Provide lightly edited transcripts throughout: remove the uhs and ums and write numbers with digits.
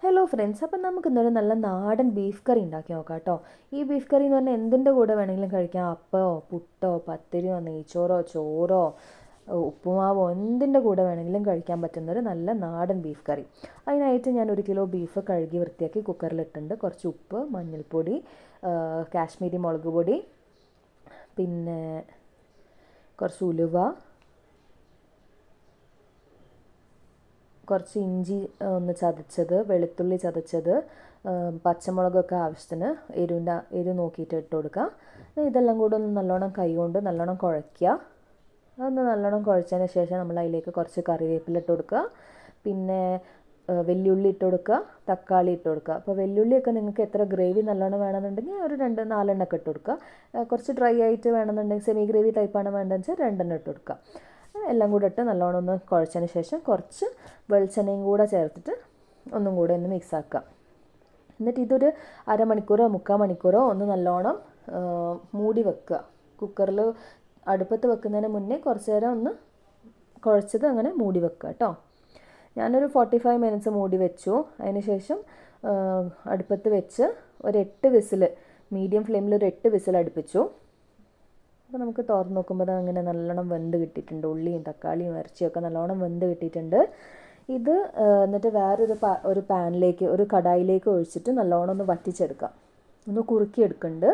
Hello friends, അപ്പം നമുക്ക് ഇന്നൊരു നല്ല നാടൻ ബീഫ് കറി ഉണ്ടാക്കി നോക്കാം കേട്ടോ. ഈ ബീഫ് കറി എന്ന് പറഞ്ഞാൽ എന്തിൻ്റെ കൂടെ വേണമെങ്കിലും കഴിക്കാം. അപ്പമോ പുട്ടോ പത്തിരിയോ നെയ്ച്ചോറോ ചോറോ ഉപ്പുമാവോ എന്തിൻ്റെ കൂടെ വേണമെങ്കിലും കഴിക്കാൻ പറ്റുന്നൊരു നല്ല നാടൻ ബീഫ് കറി. അതിനായിട്ട് ഞാൻ 1 കിലോ ബീഫ് കഴുകി വൃത്തിയാക്കി കുക്കറിലിട്ടുണ്ട്. കുറച്ച് ഉപ്പ്, മഞ്ഞൾപ്പൊടി, കാശ്മീരി മുളക് പൊടി, പിന്നെ കുറച്ച് ഉലുവ, കുറച്ച് ഇഞ്ചി ഒന്ന് ചതച്ചത്, വെളുത്തുള്ളി ചതച്ചത്, പച്ചമുളകൊക്കെ ആവശ്യത്തിന് എരിവ് നോക്കിയിട്ട് ഇട്ട് കൊടുക്കുക. ഇതെല്ലാം കൂടെ ഒന്ന് നല്ലോണം കൈ കൊണ്ട് നല്ലോണം കുഴയ്ക്കുക. അതൊന്ന് നല്ലോണം കുഴച്ചതിന് ശേഷം നമ്മൾ അതിലേക്ക് കുറച്ച് കറിവേപ്പില ഇട്ട് കൊടുക്കുക. പിന്നെ വെല്ലുള്ളി ഇട്ട് കൊടുക്കുക, തക്കാളി ഇട്ട് കൊടുക്കുക. അപ്പോൾ വെല്ലുള്ളിയൊക്കെ നിങ്ങൾക്ക് എത്ര ഗ്രേവി നല്ലോണം വേണമെന്നുണ്ടെങ്കിൽ ഒരു 2-4 എണ്ണമൊക്കെ ഇട്ട് കൊടുക്കുക. കുറച്ച് ഡ്രൈ ആയിട്ട് വേണമെന്നുണ്ടെങ്കിൽ സെമി ഗ്രേവി ടൈപ്പാണ് വേണ്ടതെന്ന് വെച്ചാൽ 2 എണ്ണം ഇട്ട് കൊടുക്കുക. എല്ലാം കൂടെ ഇട്ട് നല്ലോണം ഒന്ന് കുഴച്ചതിന് ശേഷം കുറച്ച് വെളിച്ചെണ്ണയും കൂടെ ചേർത്തിട്ട് ഒന്നും കൂടെ ഒന്ന് മിക്സ് ആക്കുക. എന്നിട്ട് ഇതൊരു അരമണിക്കൂറോ 3/4 മണിക്കൂറോ ഒന്ന് നല്ലോണം മൂടി വെക്കുക. കുക്കറിൽ അടുപ്പത്ത് വെക്കുന്നതിന് മുന്നേ കുറച്ച് നേരം ഒന്ന് കുഴച്ചത് അങ്ങനെ മൂടി വെക്കുക കേട്ടോ. ഞാനൊരു 45 മിനിറ്റ്സ് മൂടി വെച്ചു. അതിന് ശേഷം അടുപ്പത്ത് വെച്ച് ഒരു 8 വിസിൽ, മീഡിയം ഫ്ലെയിമിൽ ഒരു 8 വിസിൽ അടുപ്പിച്ചു. അപ്പോൾ നമുക്ക് തുറന്ന് നോക്കുമ്പോൾ അങ്ങനെ നല്ലോണം വെന്ത് കിട്ടിയിട്ടുണ്ട്. ഉള്ളിയും തക്കാളിയും ഇറച്ചിയൊക്കെ നല്ലോണം വെന്ത് കിട്ടിയിട്ടുണ്ട്. ഇത് എന്നിട്ട് ഒരു പാനിലേക്ക്, ഒരു കടായിലേക്ക് ഒഴിച്ചിട്ട് നല്ലോണം ഒന്ന് വറ്റിച്ചെടുക്കാം. ഒന്ന് കുറുക്കിയെടുക്കുന്നുണ്ട്.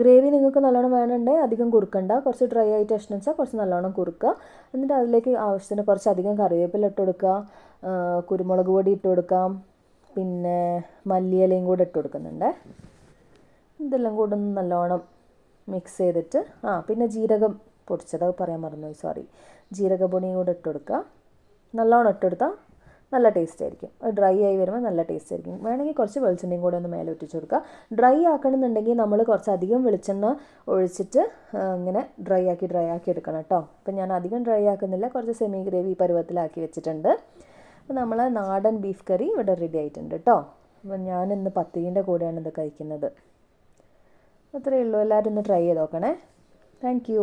ഗ്രേവി നിങ്ങൾക്ക് നല്ലോണം വേണമെന്നുണ്ടെങ്കിൽ അധികം കുറുക്കണ്ട. കുറച്ച് ഡ്രൈ ആയിട്ട് ഇഷ്ടം വെച്ചാൽ കുറച്ച് നല്ലോണം കുറുക്കുക. എന്നിട്ട് അതിലേക്ക് ആവശ്യത്തിന് കുറച്ചധികം കറിവേപ്പില ഇട്ട് കൊടുക്കുക, കുരുമുളക് പൊടി ഇട്ട് കൊടുക്കാം, പിന്നെ മല്ലിയിലയും കൂടെ ഇട്ട് കൊടുക്കുന്നുണ്ട്. ഇതെല്ലാം കൂടെ ഒന്ന് നല്ലോണം മിക്സ് ചെയ്തിട്ട് പിന്നെ ജീരകം പൊടിച്ചത് പറയാൻ മറന്നുപോയി, സോറി. ജീരകപ്പൊടിയും കൂടെ ഇട്ട് കൊടുക്കുക. നല്ലോണം ഇട്ടെടുത്താൽ നല്ല ടേസ്റ്റ് ആയിരിക്കും. ഡ്രൈ ആയി വരുമ്പോൾ നല്ല ടേസ്റ്റ് ആയിരിക്കും. വേണമെങ്കിൽ കുറച്ച് വെളിച്ചെണ്ണയും കൂടെ ഒന്ന് മേലെ ഒറ്റിച്ച് കൊടുക്കുക. ഡ്രൈ ആക്കണമെന്നുണ്ടെങ്കിൽ നമ്മൾ കുറച്ചധികം വെളിച്ചെണ്ണ ഒഴിച്ചിട്ട് ഇങ്ങനെ ഡ്രൈ ആക്കി എടുക്കണം കേട്ടോ. അപ്പം ഞാൻ അധികം ഡ്രൈ ആക്കുന്നില്ല, കുറച്ച് സെമി ഗ്രേവി പരുവത്തിലാക്കി വെച്ചിട്ടുണ്ട്. അപ്പോൾ നമ്മളെ നാടൻ ബീഫ് കറി ഇവിടെ റെഡി ആയിട്ടുണ്ട് കേട്ടോ. അപ്പം ഞാനിന്ന് പത്തിരിൻ്റെ കൂടെയാണ് ഇത് കഴിക്കുന്നത്. അത്രയേ ഉള്ളൂ. എല്ലാവരും ഒന്ന് ട്രൈ ചെയ്ത് നോക്കണേ. Thank you.